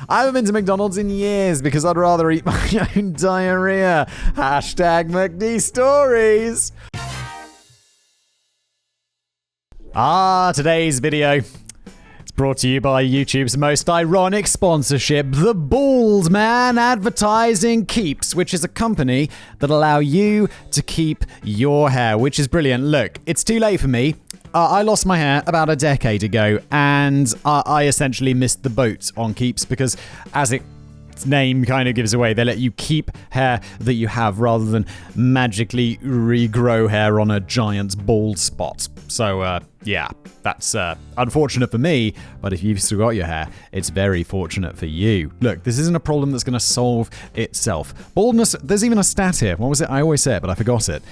I haven't been to McDonald's in years because I'd rather eat my own diarrhea. Hashtag McD stories. Today's video. It's brought to you by YouTube's most ironic sponsorship, the Bald Man Advertising Keeps, which is a company that allow you to keep your hair, which is brilliant. Look, it's too late for me. I lost my hair about a decade ago, and I essentially missed the boat on Keeps because, as its name kind of gives away, they let you keep hair that you have rather than magically regrow hair on a giant's bald spot. So, yeah, that's unfortunate for me, but if you've still got your hair, it's very fortunate for you. Look, this isn't a problem that's going to solve itself. Baldness, there's even a stat here. What was it? I always say it, but I forgot it.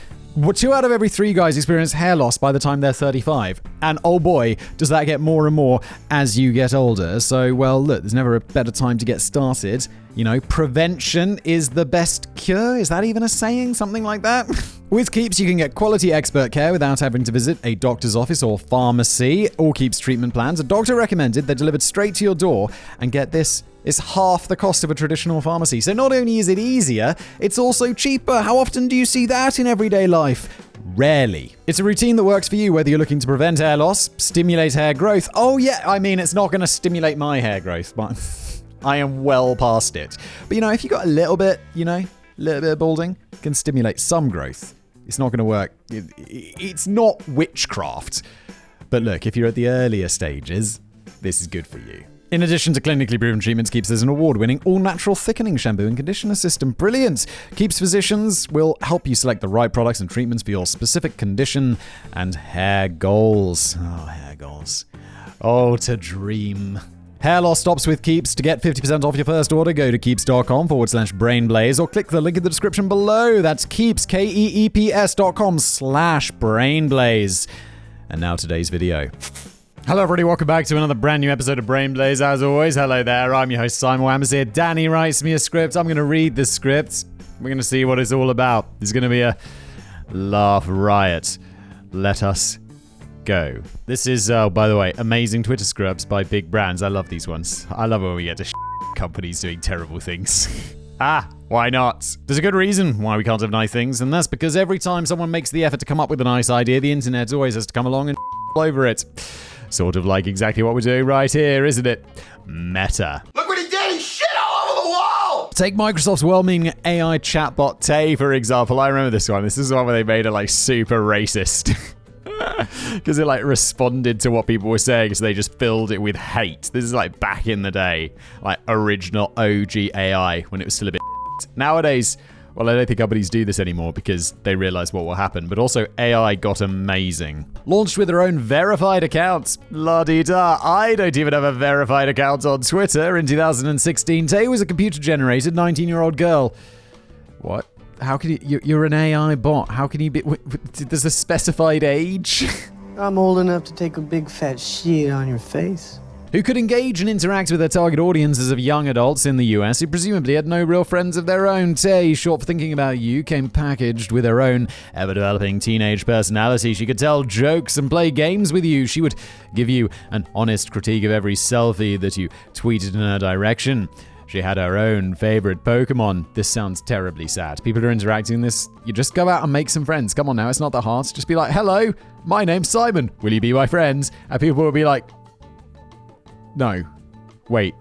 2 out of every 3 guys experience hair loss by the time they're 35. And oh boy, does that get more and more as you get older. So, well, look, there's never a better time to get started. You know, prevention is the best cure. Is that even a saying? Something like that? With Keeps, you can get quality expert care without having to visit a doctor's office or pharmacy. All Keeps treatment plans are doctor recommended. They're delivered straight to your door. And get this, it's half the cost of a traditional pharmacy. So not only is it easier, it's also cheaper. How often do you see that in everyday life? Rarely. It's a routine that works for you, whether you're looking to prevent hair loss, stimulate hair growth. Oh yeah, I mean, it's not going to stimulate my hair growth, but I am well past it. But if you got a little bit of balding, it can stimulate some growth. It's not going to work. It's not witchcraft. But look, if you're at the earlier stages, this is good for you. In addition to clinically proven treatments, Keeps is an award-winning all-natural thickening shampoo and conditioner system. Brilliant! Keeps physicians will help you select the right products and treatments for your specific condition and hair goals. Oh, hair goals. Oh, to dream. Hair loss stops with Keeps. To get 50% off your first order, go to keeps.com/brainblaze or click the link in the description below. That's Keeps, KEEPS.com/brainblaze. And now today's video. Hello everybody, welcome back to another brand new episode of Brain Blaze. As always, hello there, I'm your host Simon Wambers here. Danny writes me a script, I'm going to read the script. We're going to see what it's all about. There's going to be a laugh riot. Let us go. This is, by the way, amazing Twitter scrubs by big brands. I love these ones. I love when we get to companies doing terrible things. Why not? There's a good reason why we can't have nice things, and that's because every time someone makes the effort to come up with a nice idea, the internet always has to come along and over it. Sort of like exactly what we're doing right here, isn't it? Meta. Look what he did! He shit all over the wall! Take Microsoft's well-meaning AI chatbot Tay, for example. I remember this one. This is one where they made it super racist. Because it responded to what people were saying, so they just filled it with hate. This is back in the day. Original OG AI, when it was still a bit nowadays. Well, I don't think companies do this anymore because they realize what will happen. But also, AI got amazing. Launched with their own verified accounts. La-di-da. I don't even have a verified account on Twitter. In 2016, Tay was a computer-generated 19-year-old girl. What? How can you're an AI bot. How can you be... There's a specified age? I'm old enough to take a big fat shit on your face. Who could engage and interact with their target audiences of young adults in the US who presumably had no real friends of their own. Tay, short for thinking about you, came packaged with her own ever-developing teenage personality. She could tell jokes and play games with you. She would give you an honest critique of every selfie that you tweeted in her direction. She had her own favorite Pokemon. This sounds terribly sad. People are interacting in this. You just go out and make some friends. Come on now, it's not that hard. Just be like, hello, my name's Simon. Will you be my friend? And people will be like, no. Wait.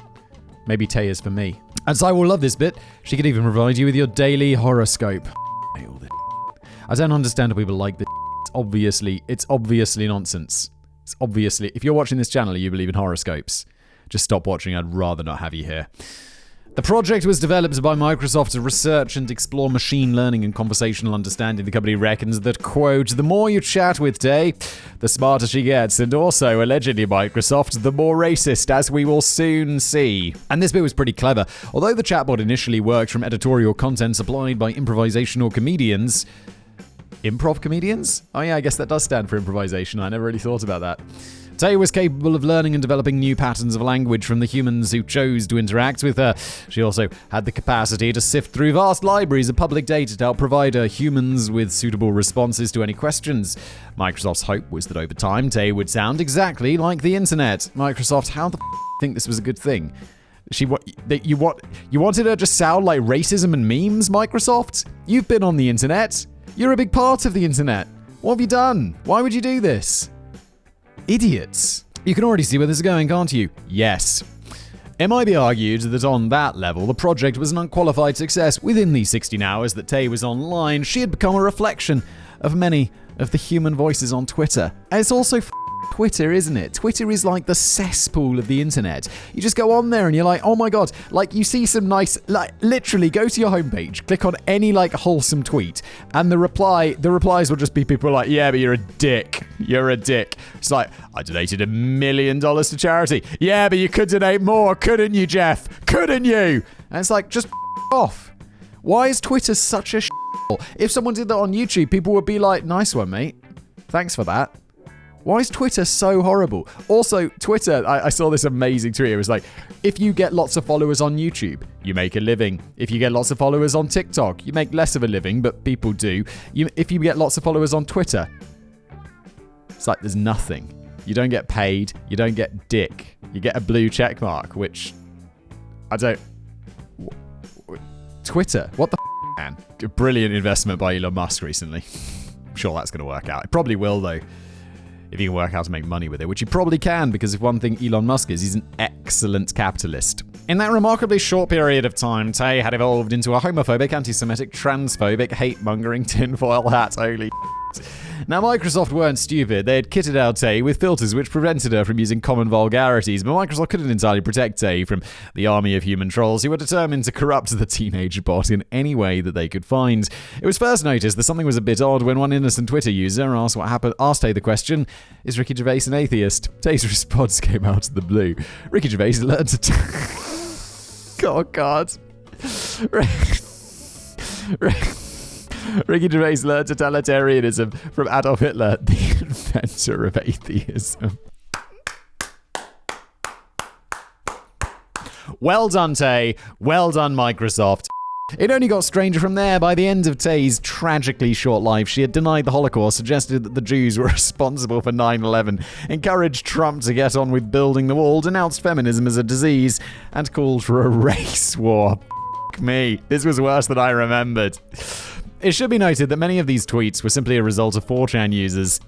Maybe Tay is for me. And so I will love this bit. She could even provide you with your daily horoscope. I don't understand how people like this. It's obviously nonsense. It's obviously... If you're watching this channel and you believe in horoscopes, just stop watching. I'd rather not have you here. The project was developed by Microsoft to research and explore machine learning and conversational understanding. The company reckons that, quote, the more you chat with Tay, the smarter she gets, and also, allegedly Microsoft, the more racist, as we will soon see. And this bit was pretty clever. Although the chatbot initially worked from editorial content supplied by improvisational comedians... Improv comedians? Oh yeah, I guess that does stand for improvisation. I never really thought about that. Tay was capable of learning and developing new patterns of language from the humans who chose to interact with her. She also had the capacity to sift through vast libraries of public data to help provide her humans with suitable responses to any questions. Microsoft's hope was that over time, Tay would sound exactly like the internet. Microsoft, how the think this was a good thing? You wanted her to sound like racism and memes, Microsoft? You've been on the internet. You're a big part of the internet. What have you done? Why would you do this? Idiots. You can already see where this is going, can't you? Yes. It might be argued that on that level, the project was an unqualified success. Within the 16 hours that Tay was online, she had become a reflection of many of the human voices on Twitter. And it's also Twitter, isn't it? Twitter is like the cesspool of the internet. You just go on there and you're like, oh my god, like you see some nice, like literally go to your homepage, click on any like wholesome tweet, and the replies will just be people like, yeah, but you're a dick. You're a dick. It's like, I donated $1 million to charity. Yeah, but you could donate more, couldn't you, Jeff? Couldn't you? And it's like, just off. Why is Twitter such a If someone did that on YouTube, people would be like, nice one, mate. Thanks for that. Why is Twitter so horrible? Also, Twitter, I saw this amazing tweet. It was like, if you get lots of followers on YouTube, you make a living. If you get lots of followers on TikTok, you make less of a living, but people do. If you get lots of followers on Twitter, it's like there's nothing. You don't get paid. You don't get dick. You get a blue check mark, which I don't... Twitter, what the man? A brilliant investment by Elon Musk recently. I'm sure that's going to work out. It probably will, though. If you can work out how to make money with it, which you probably can, because if one thing Elon Musk is, he's an excellent capitalist. In that remarkably short period of time, Tay had evolved into a homophobic, anti-Semitic, transphobic, hate-mongering tinfoil hat. Holy Now, Microsoft weren't stupid. They had kitted out Tay with filters which prevented her from using common vulgarities, but Microsoft couldn't entirely protect Tay from the army of human trolls who were determined to corrupt the teenage bot in any way that they could find. It was first noticed that something was a bit odd when one innocent Twitter user asked Tay the question, is Ricky Gervais an atheist? Tay's response came out of the blue. Ricky Gervais learned to... Oh, God. Ricky Gervais learned totalitarianism from Adolf Hitler, the inventor of atheism. Well done, Tay. Well done, Microsoft. It only got stranger from there. By the end of Tay's tragically short life, she had denied the Holocaust, suggested that the Jews were responsible for 9/11, encouraged Trump to get on with building the wall, denounced feminism as a disease, and called for a race war. F*** me. This was worse than I remembered. It should be noted that many of these tweets were simply a result of 4chan users,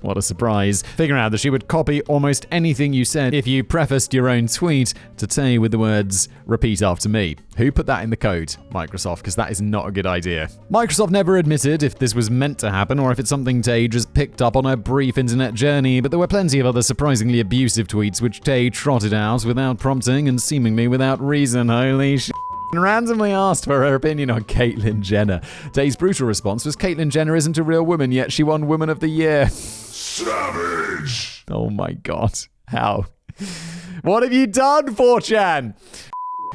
what a surprise, figuring out that she would copy almost anything you said if you prefaced your own tweet to Tay with the words, repeat after me. Who put that in the code? Microsoft, because that is not a good idea. Microsoft never admitted if this was meant to happen or if it's something Tay just picked up on her brief internet journey, but there were plenty of other surprisingly abusive tweets which Tay trotted out without prompting and seemingly without reason. Holy shit. Randomly asked for her opinion on Caitlyn Jenner. Tay's brutal response was, Caitlyn Jenner isn't a real woman, yet she won Woman of the Year. Savage! Oh my god. How? What have you done, 4chan?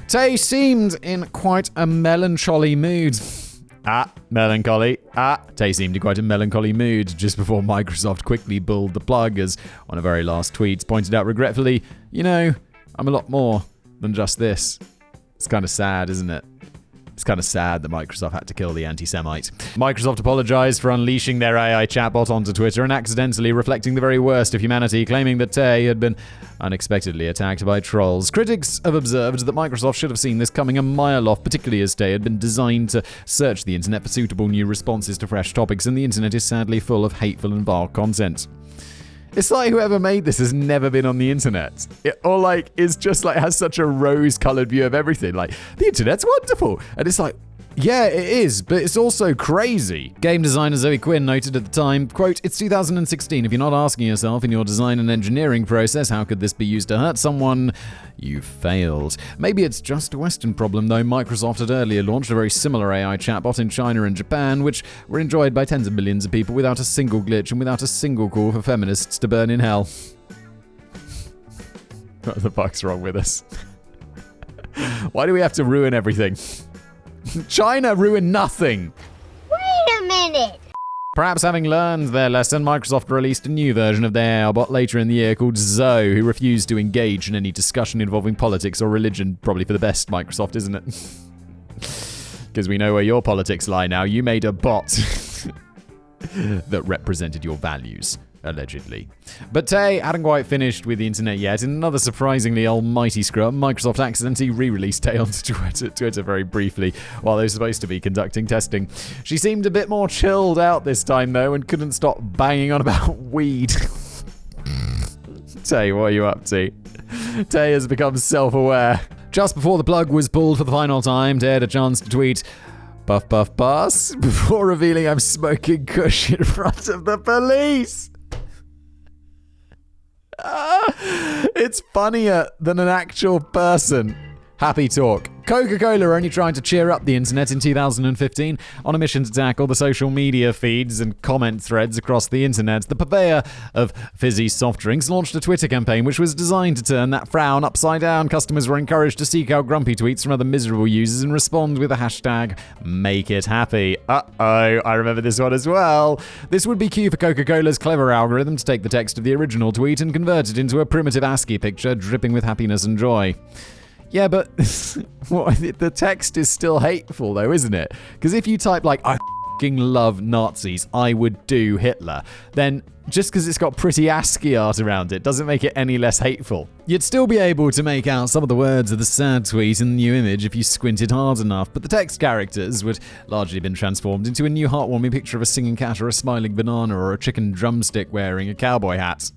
Tay seemed in quite a melancholy mood. Melancholy. Tay seemed in quite a melancholy mood just before Microsoft quickly pulled the plug as one of her very last tweets pointed out regretfully, you know, I'm a lot more than just this. It's kind of sad, isn't it? It's kind of sad that Microsoft had to kill the anti-Semite. Microsoft apologized for unleashing their AI chatbot onto Twitter and accidentally reflecting the very worst of humanity, claiming that Tay had been unexpectedly attacked by trolls. Critics have observed that Microsoft should have seen this coming a mile off, particularly as Tay had been designed to search the internet for suitable new responses to fresh topics, and the internet is sadly full of hateful and vile content. It's like whoever made this has never been on the internet. It's just like has such a rose-colored view of everything. Like, the internet's wonderful. And it's like, yeah, it is, but it's also crazy. Game designer Zoe Quinn noted at the time, quote, it's 2016. If you're not asking yourself in your design and engineering process, how could this be used to hurt someone? You failed. Maybe it's just a Western problem, though. Microsoft had earlier launched a very similar AI chatbot in China and Japan, which were enjoyed by tens of millions of people without a single glitch and without a single call for feminists to burn in hell. What the fuck's wrong with us? Why do we have to ruin everything? China ruined nothing. Wait a minute. Perhaps having learned their lesson, Microsoft released a new version of their AI bot later in the year called Zoe, who refused to engage in any discussion involving politics or religion. Probably for the best, Microsoft, isn't it? Because we know where your politics lie now. You made a bot that represented your values. Allegedly. But Tay hadn't quite finished with the internet yet. In another surprisingly almighty scrum, Microsoft accidentally re-released Tay onto Twitter very briefly while they were supposed to be conducting testing. She seemed a bit more chilled out this time, though, and couldn't stop banging on about weed. Tay, what are you up to? Tay has become self-aware. Just before the plug was pulled for the final time, Tay had a chance to tweet, "Puff, puff, pass," before revealing I'm smoking kush in front of the police. It's funnier than an actual person. Happy talk. Coca-Cola are only trying to cheer up the internet in 2015 on a mission to tackle the social media feeds and comment threads across the internet. The purveyor of fizzy soft drinks launched a Twitter campaign which was designed to turn that frown upside down. Customers were encouraged to seek out grumpy tweets from other miserable users and respond with the hashtag #MakeItHappy. I remember this one as well. This would be cue for Coca-Cola's clever algorithm to take the text of the original tweet and convert it into a primitive ASCII picture dripping with happiness and joy. Yeah, but the text is still hateful, though, isn't it? Because if you type, like, "I f***ing love Nazis, I would do Hitler," then just because it's got pretty ASCII art around it doesn't make it any less hateful. You'd still be able to make out some of the words of the sad tweet in the new image if you squinted hard enough, but the text characters would largely have been transformed into a new heartwarming picture of a singing cat or a smiling banana or a chicken drumstick wearing a cowboy hat.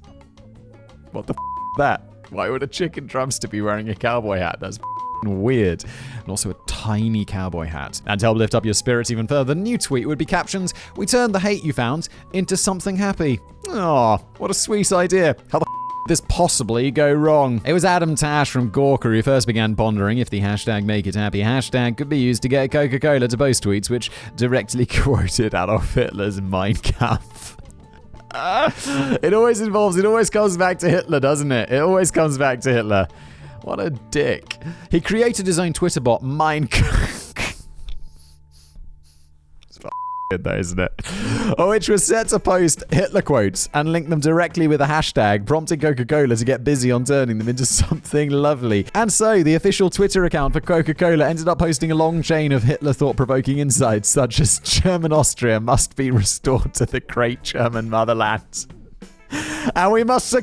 What the f*** is that? Why would a chicken drumstick be wearing a cowboy hat? That's weird. And also a tiny cowboy hat. And to help lift up your spirits even further, the new tweet would be captioned, "We turned the hate you found into something happy." Aw, what a sweet idea. How the did this possibly go wrong? It was Adam Tash from Gawker who first began pondering if the hashtag #MakeItHappy hashtag could be used to get Coca-Cola to post tweets which directly quoted Adolf Hitler's Mein Kampf. It always comes back to Hitler, doesn't it? It always comes back to Hitler. What a dick. He created his own Twitter bot, Mein Kampf. It's good though, isn't it? Which was set to post Hitler quotes and link them directly with a hashtag, prompting Coca-Cola to get busy on turning them into something lovely. And so, the official Twitter account for Coca-Cola ended up posting a long chain of Hitler thought-provoking insights, such as German Austria must be restored to the great German motherland. And we must...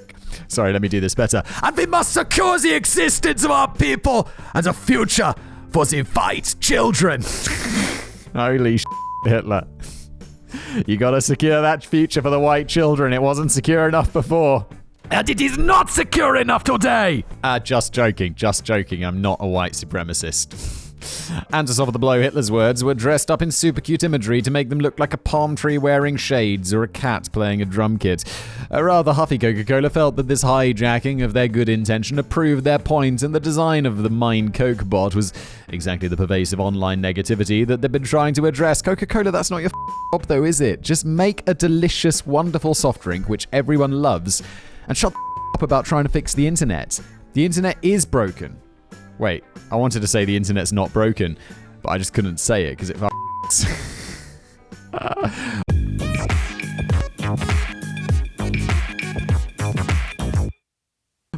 Sorry, let me do this better. And we must secure the existence of our people and a future for the white children. Holy Hitler. You gotta secure that future for the white children. It wasn't secure enough before. And it is not secure enough today! Just joking. I'm not a white supremacist. And to soften the blow, Hitler's words were dressed up in super cute imagery to make them look like a palm tree wearing shades or a cat playing a drum kit. A rather huffy Coca-Cola felt that this hijacking of their good intention had proved their point, and the design of the Mein Coke bot was exactly the pervasive online negativity that they've been trying to address. Coca-Cola, that's not your job though, is it? Just make a delicious, wonderful soft drink which everyone loves, and shut up about trying to fix the internet. The internet is broken. Wait, I wanted to say the internet's not broken, but I just couldn't say it because it f***s.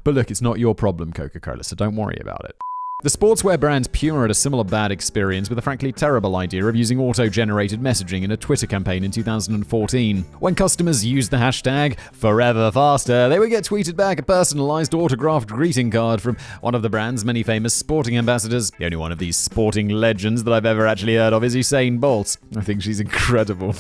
But look, it's not your problem, Coca-Cola, so don't worry about it. The sportswear brand Puma had a similar bad experience with a frankly terrible idea of using auto-generated messaging in a Twitter campaign in 2014. When customers used the hashtag #ForeverFaster, they would get tweeted back a personalized autographed greeting card from one of the brand's many famous sporting ambassadors. The only one of these sporting legends that I've ever actually heard of is Usain Bolt. I think she's incredible.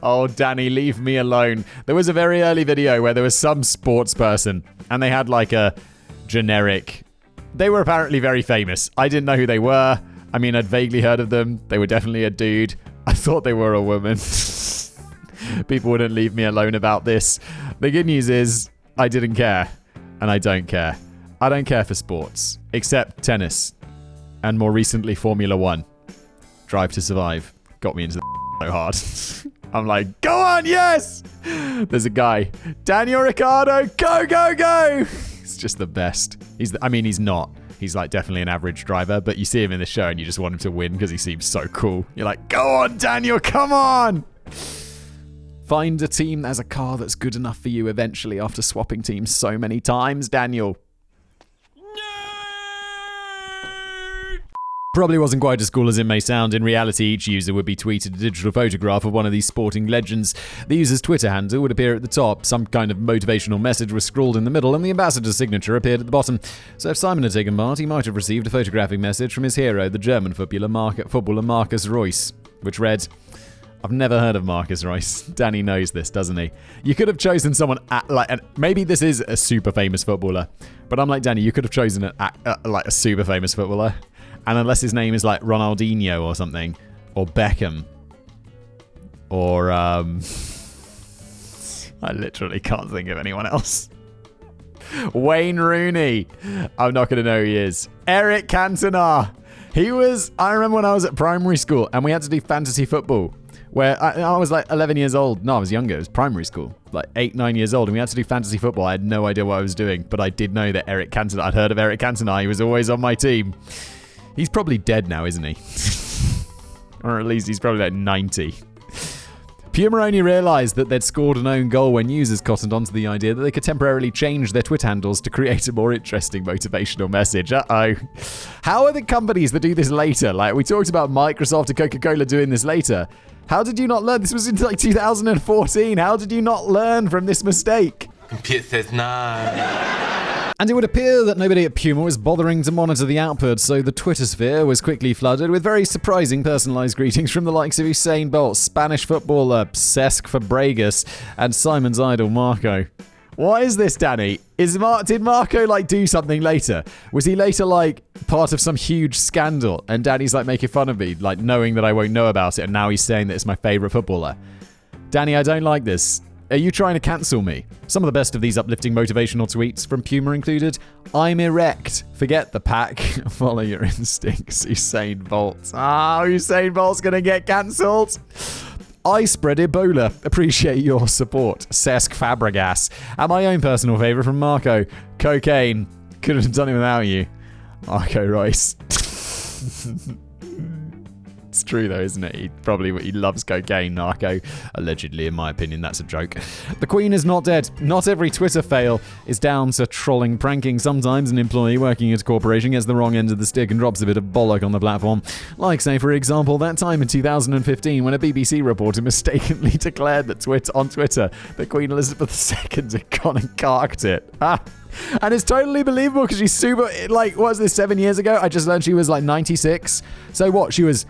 Oh, Danny, leave me alone. There was a very early video where there was some sports person, and they had like a generic... They were apparently very famous. I didn't know who they were. I mean, I'd vaguely heard of them. They were definitely a dude. I thought they were a woman. People wouldn't leave me alone about this. The good news is, I didn't care. And I don't care. I don't care for sports. Except tennis. And more recently, Formula 1. Drive to Survive. Got me into the so hard. I'm like, go on, yes! There's a guy. Daniel Ricciardo, go, go, go! He's just the best. He's not. He's like definitely an average driver, but you see him in the show and you just want him to win because he seems so cool. You're like, go on, Daniel, come on! Find a team that has a car that's good enough for you eventually after swapping teams so many times, Daniel. Probably wasn't quite as cool as it may sound. In reality, each user would be tweeted a digital photograph of one of these sporting legends. The user's Twitter handle would appear at the top, some kind of motivational message was scrawled in the middle, and the ambassador's signature appeared at the bottom. So if Simon had taken part, he might have received a photographic message from his hero, the German footballer Marcus Reus, which read, I've never heard of Marcus Reus. Danny knows this, doesn't he? You could have chosen someone and maybe this is a super famous footballer, but I'm like, Danny, you could have chosen a super famous footballer. And unless his name is like Ronaldinho or something, or Beckham, or I literally can't think of anyone else. Wayne Rooney. I'm not going to know who he is. Eric Cantona. I remember when I was at primary school and we had to do fantasy football, where I was like 11 years old. No, I was younger. It was primary school, like 8, 9 years old. And we had to do fantasy football. I had no idea what I was doing, but I did know that Eric Cantona, I'd heard of Eric Cantona. He was always on my team. He's probably dead now, isn't he? Or at least he's probably like 90. Puma only realised that they'd scored an own goal when users cottoned onto the idea that they could temporarily change their Twitter handles to create a more interesting motivational message. Uh-oh. How are the companies that do this later? Like, we talked about Microsoft and Coca-Cola doing this later. How did you not learn? This was in like 2014. How did you not learn from this mistake? And it would appear that nobody at Puma was bothering to monitor the output, so the Twitter sphere was quickly flooded with very surprising personalised greetings from the likes of Usain Bolt, Spanish footballer Cesc Fabregas, and Simon's idol Marco. What is this, Danny? Did Marco do something later? Was he later part of some huge scandal? And Danny's making fun of me, knowing that I won't know about it, and now he's saying that it's my favourite footballer. Danny, I don't like this. Are you trying to cancel me? Some of the best of these uplifting motivational tweets from Puma included, I'm erect. Forget the pack. Follow your instincts. Usain Bolt. Usain Bolt's going to get cancelled. I spread Ebola. Appreciate your support. Cesc Fabregas. And my own personal favourite from Marco. Cocaine. Couldn't have done it without you. Marco Reus. It's true though, isn't it? He loves cocaine, Narco. Allegedly, in my opinion, that's a joke. The Queen is not dead. Not every Twitter fail is down to trolling pranking. Sometimes an employee working at a corporation gets the wrong end of the stick and drops a bit of bollock on the platform. Like, say, for example, that time in 2015 when a BBC reporter mistakenly declared that on Twitter that Queen Elizabeth II had gone and carked it. And it's totally believable because she's super, what was this, 7 years ago? I just learned she was 96. So what, she was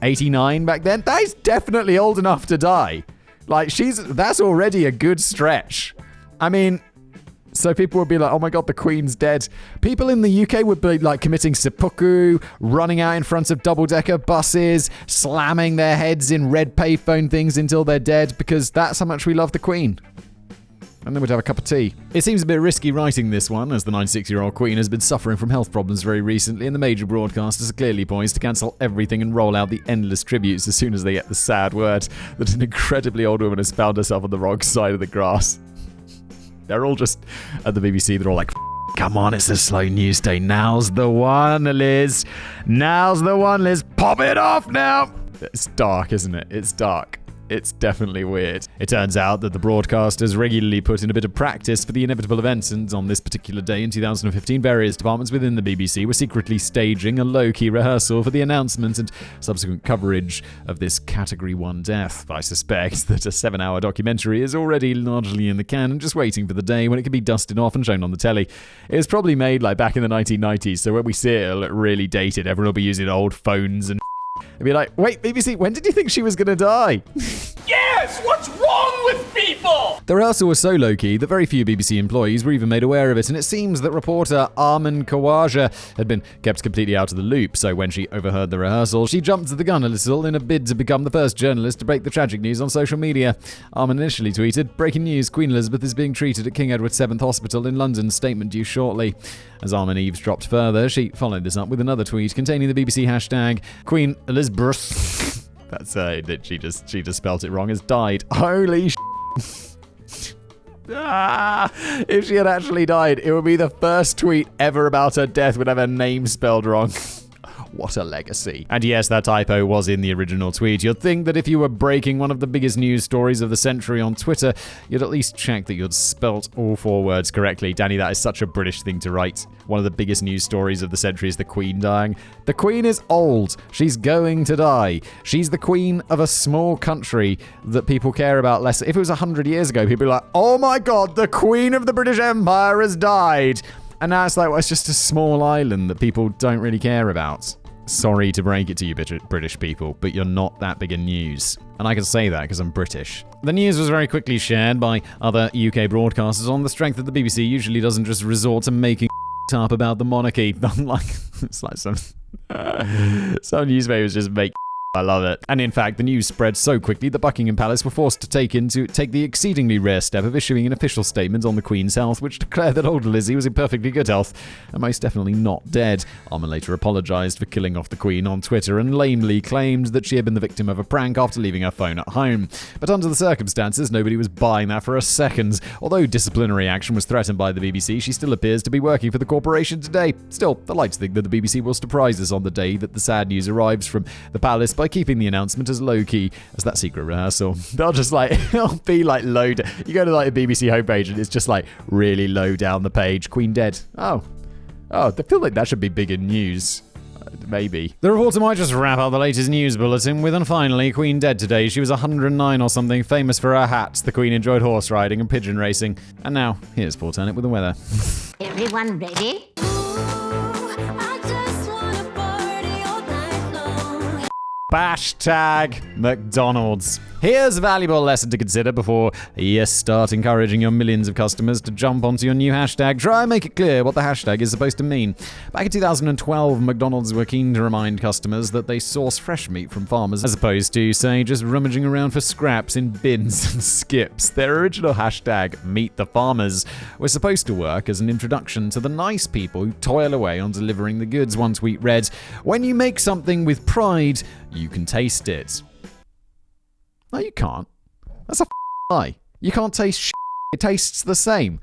89 back then? That is definitely old enough to die. That's already a good stretch. I mean, so people would be like, oh my god, the Queen's dead. People in the UK would be committing seppuku, running out in front of double-decker buses, slamming their heads in red payphone things until they're dead, because that's how much we love the Queen. And then we'd have a cup of tea. It seems a bit risky writing this one, as the 96-year-old Queen has been suffering from health problems very recently, and the major broadcasters are clearly poised to cancel everything and roll out the endless tributes as soon as they get the sad word that an incredibly old woman has found herself on the wrong side of the grass. They're all just, at the BBC, they're all like, come on, it's a slow news day. Now's the one, Liz. Now's the one, Liz. Pop it off now. It's dark, isn't it? It's dark. It's definitely weird. It turns out that the broadcasters regularly put in a bit of practice for the inevitable events, and on this particular day in 2015, various departments within the BBC were secretly staging a low-key rehearsal for the announcement and subsequent coverage of this Category 1 death. I suspect that a 7-hour documentary is already largely in the can and just waiting for the day when it can be dusted off and shown on the telly. It was probably made back in the 1990s, so when we see it, it'll look really dated. Everyone will be using old phones and it'd be like, wait, BBC, when did you think she was going to die? Yes! What's wrong with people? The rehearsal was so low-key that very few BBC employees were even made aware of it, and it seems that reporter Armin Kawaja had been kept completely out of the loop, so when she overheard the rehearsal, she jumped the gun a little in a bid to become the first journalist to break the tragic news on social media. Armin initially tweeted, breaking news, Queen Elizabeth is being treated at King Edward VII Hospital in London, statement due shortly. As Armin eavesdropped further, she followed this up with another tweet containing the BBC hashtag Queen Elizabeth. That's she just spelt it wrong, has died. Holy if she had actually died, it would be the first tweet ever about her death would have her name spelled wrong. What a legacy. And yes, that typo was in the original tweet. You'd think that if you were breaking one of the biggest news stories of the century on Twitter, you'd at least check that you'd spelt all 4 words correctly. Danny, that is such a British thing to write. One of the biggest news stories of the century is the Queen dying. The Queen is old. She's going to die. She's the Queen of a small country that people care about less. If it was 100 years ago, people would be like, oh my God, the Queen of the British Empire has died. And now it's like, well, it's just a small island that people don't really care about. Sorry to break it to you, British people, but you're not that big in news. And I can say that because I'm British. The news was very quickly shared by other UK broadcasters on the strength that the BBC usually doesn't just resort to making up about the monarchy. Unlike, it's like some newspapers just make I love it. And in fact, the news spread so quickly that Buckingham Palace were forced to take the exceedingly rare step of issuing an official statement on the Queen's health, which declared that old Lizzie was in perfectly good health and most definitely not dead. Armour later apologised for killing off the Queen on Twitter and lamely claimed that she had been the victim of a prank after leaving her phone at home. But under the circumstances, nobody was buying that for a second. Although disciplinary action was threatened by the BBC, she still appears to be working for the corporation today. Still, I like to think that the BBC will surprise us on the day that the sad news arrives from the palace by keeping the announcement as low-key as that secret rehearsal. They'll just it'll be low. You go to the BBC homepage and it's just really low down the page. Queen dead. Oh, I feel like that should be big in news. Maybe. The reporter might just wrap up the latest news bulletin with, and finally, Queen dead today. She was 109 or something, famous for her hats. The Queen enjoyed horse riding and pigeon racing. And now, here's Paul Turnip with the weather. Everyone ready? BASHTAG McDonald's. Here's a valuable lesson to consider before you start encouraging your millions of customers to jump onto your new hashtag. Try and make it clear what the hashtag is supposed to mean. Back in 2012, McDonald's were keen to remind customers that they source fresh meat from farmers, as opposed to, say, just rummaging around for scraps in bins and skips. Their original hashtag, Meet the Farmers, was supposed to work as an introduction to the nice people who toil away on delivering the goods. One tweet read, "When you make something with pride, you can taste it." No, you can't. That's a lie. You can't taste shit. It tastes the same.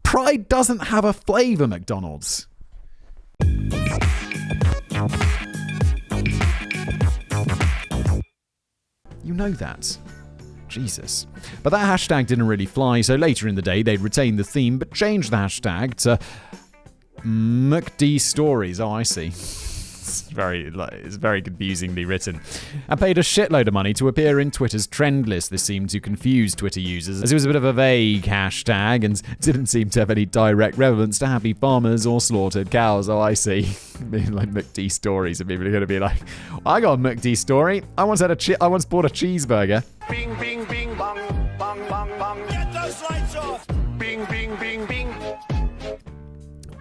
Pride doesn't have a flavour, McDonald's. You know that. Jesus. But that hashtag didn't really fly, so later in the day they'd retained the theme but changed the hashtag to McD Stories. Oh, I see. It's very confusingly written. And paid a shitload of money to appear in Twitter's trend list. This seemed to confuse Twitter users, as it was a bit of a vague hashtag and didn't seem to have any direct relevance to happy farmers or slaughtered cows. Oh, I see. Being McD Stories, and people are going to be like, I got a McD story. I once bought a cheeseburger. Bing, bing, bing, bong, bong, bong, bong. Get those lights off. Bing, bing, bing, bing.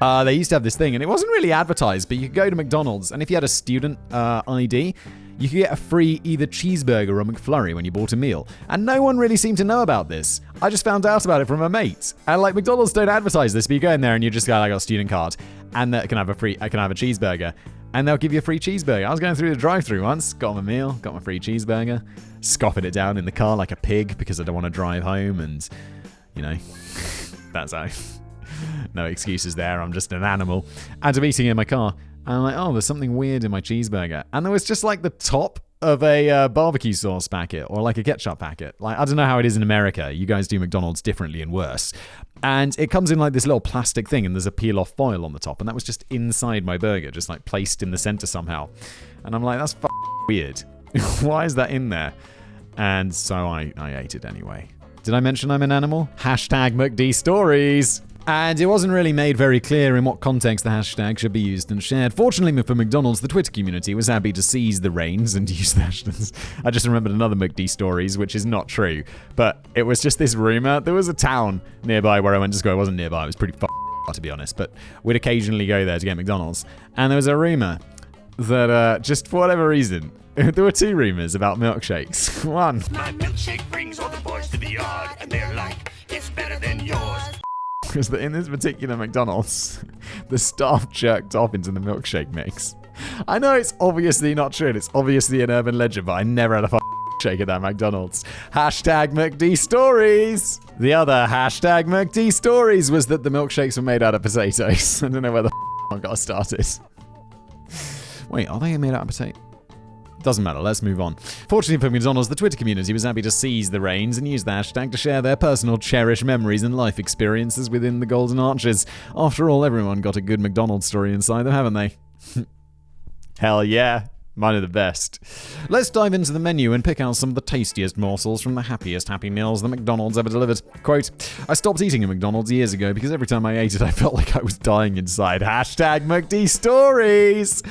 They used to have this thing, and it wasn't really advertised, but you could go to McDonald's, and if you had a student ID, you could get a free either cheeseburger or McFlurry when you bought a meal. And no one really seemed to know about this. I just found out about it from a mate. And McDonald's don't advertise this, but you go in there and you just go, I got a student card, and I can have a cheeseburger. And they'll give you a free cheeseburger. I was going through the drive-thru once, got my meal, got my free cheeseburger, scoffing it down in the car like a pig because I don't want to drive home, and, that's how. No excuses there, I'm just an animal. And I'm eating in my car, and I'm like, oh, there's something weird in my cheeseburger. And there was just the top of a barbecue sauce packet or a ketchup packet. I don't know how it is in America. You guys do McDonald's differently and worse. And it comes in this little plastic thing, and there's a peel-off foil on the top, and that was just inside my burger, just placed in the center somehow. And I'm like, that's weird. Why is that in there? And so I ate it anyway. Did I mention I'm an animal? Hashtag McD Stories. And it wasn't really made very clear in what context the hashtag should be used and shared. Fortunately for McDonald's, the Twitter community was happy to seize the reins and use the hashtags. I just remembered another McD Stories, which is not true. But it was just this rumor. There was a town nearby where I went to school. It wasn't nearby. It was pretty to be honest. But we'd occasionally go there to get McDonald's. And there was a rumor that just for whatever reason, there were two rumors about milkshakes. One. My milkshake brings all the boys to the yard, and they're like, it's better than yours. Was that in this particular McDonald's, the staff jerked off into the milkshake mix. I know it's obviously not true, and it's obviously an urban legend, but I never had a shake at that McDonald's. Hashtag McD Stories. The other hashtag McD Stories was that the milkshakes were made out of potatoes. I don't know where the I got started. Wait, are they made out of potato? Doesn't matter, let's move on. Fortunately for McDonald's, the Twitter community was happy to seize the reins and use the hashtag to share their personal cherished memories and life experiences within the Golden Arches. After all, everyone got a good McDonald's story inside them, haven't they? Hell yeah. Mine are the best. Let's dive into the menu and pick out some of the tastiest morsels from the happiest Happy Meals that McDonald's ever delivered. Quote, I stopped eating at McDonald's years ago because every time I ate it, I felt like I was dying inside. Hashtag McD Stories.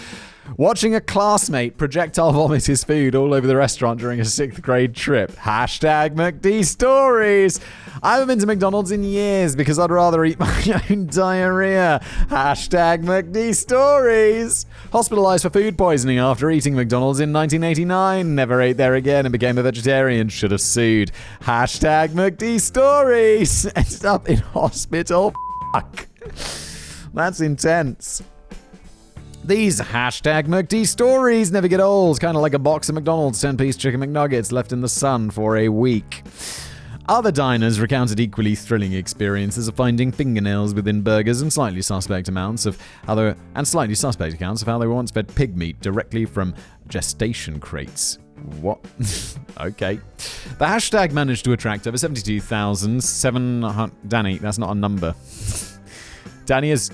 Watching a classmate projectile vomit his food all over the restaurant during a 6th grade trip. Hashtag McD Stories. I haven't been to McDonald's in years because I'd rather eat my own diarrhea. Hashtag McD Stories. Hospitalized for food poisoning after eating McDonald's in 1989. Never ate there again and became a vegetarian. Should have sued. Hashtag McD Stories. Ended up in hospital. Fuck. That's intense. These hashtag McD stories never get old, kind of like a box of McDonald's 10-piece chicken McNuggets left in the sun for a week. Other diners recounted equally thrilling experiences of finding fingernails within burgers and slightly suspect accounts of how they were once fed pig meat directly from gestation crates. What? Okay. The hashtag managed to attract over 72,700... Danny, that's not a number. Danny is...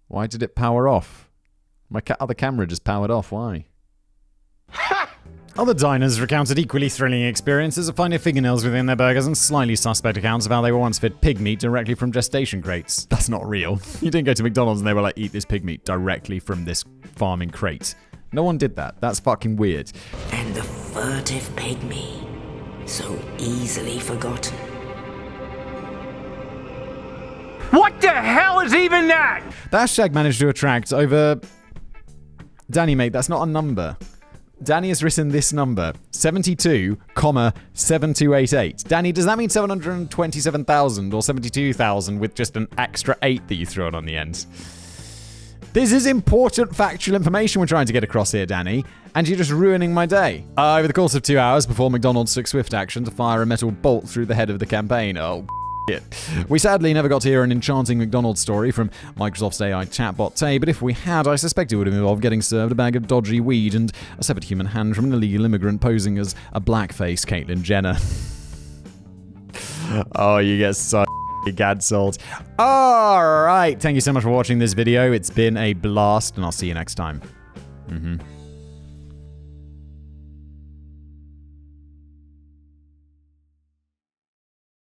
Why did it power off? My other camera just powered off. Why? Other diners recounted equally thrilling experiences of finding fingernails within their burgers and slightly suspect accounts of how they were once fed pig meat directly from gestation crates. That's not real. You didn't go to McDonald's and they were like, eat this pig meat directly from this farming crate. No one did that. That's fucking weird. And the furtive pygmy, so easily forgotten. What the hell is even that? The hashtag managed to attract over... Danny, mate, that's not a number. Danny has written this number, 72,7288. Danny, does that mean 727,000 or 72,000 with just an extra 8 that you throw on the end? This is important factual information we're trying to get across here, Danny, and you're just ruining my day. Over the course of 2 hours before McDonald's took swift action to fire a metal bolt through the head of the campaign. Oh, shit. We sadly never got to hear an enchanting McDonald's story from Microsoft's AI chatbot Tay, but if we had, I suspect it would have involved getting served a bag of dodgy weed and a severed human hand from an illegal immigrant posing as a blackface Caitlyn Jenner. Oh, you get so cancelled. Alright, thank you so much for watching this video. It's been a blast, and I'll see you next time.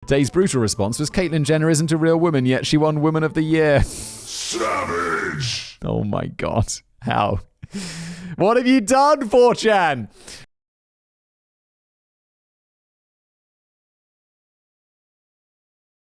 Day's brutal response was Caitlyn Jenner isn't a real woman, yet she won Woman of the Year. Savage! Oh my god. How? What have you done, 4chan?